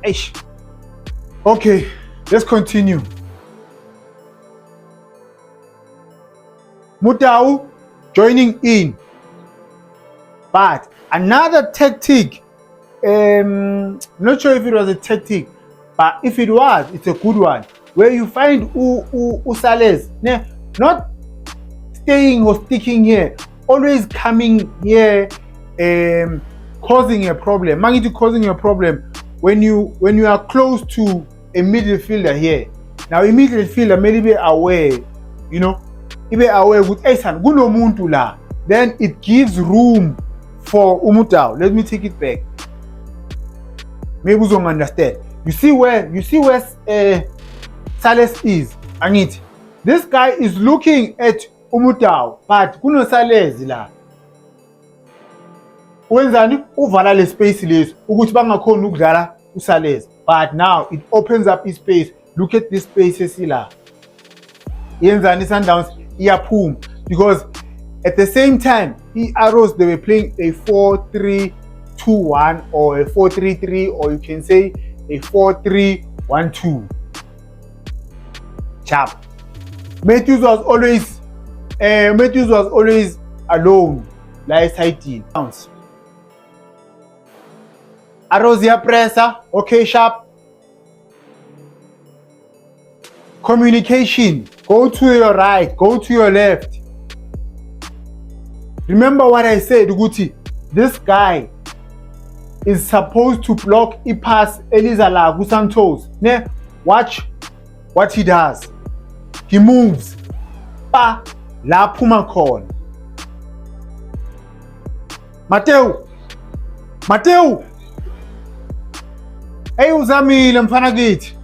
Eish. Okay, let's continue. Mutau joining in. But another tactic, not sure if it was a tactic, but if it was, it's a good one. Where you find Salles, not staying or sticking here, always coming here, causing a problem. Magnitude causing a problem when you are close to a midfielder here. Now a midfielder may be aware, be aware with Esan, kuno muntu la. Then it gives room for Umutau. Let me take it back. Maybe you don't understand. You see where Salles is. Angit. This guy is looking at Umutau, but kuno Salles la. Wenzani uvala le space lesi ukuthi bangakhona ukudlala uSalles. But now it opens up his space. Look at this space esila. Yenzani Sundowns iyaphuma because at the same time, Arrows, they were playing a 4-3-2-1 or a 4-3-3, or you can say a 4-3-1-2. Chap. Matthews was always alone, like side team. Arrows here presser, okay, sharp. Communication. Go to your right, go to your left. Remember what I said, Guti. This guy is supposed to block a pass Elizala Gusantos. Watch what he does. He moves. Pa la Pumakon. Mateo. Hey Uzamile mfana githi.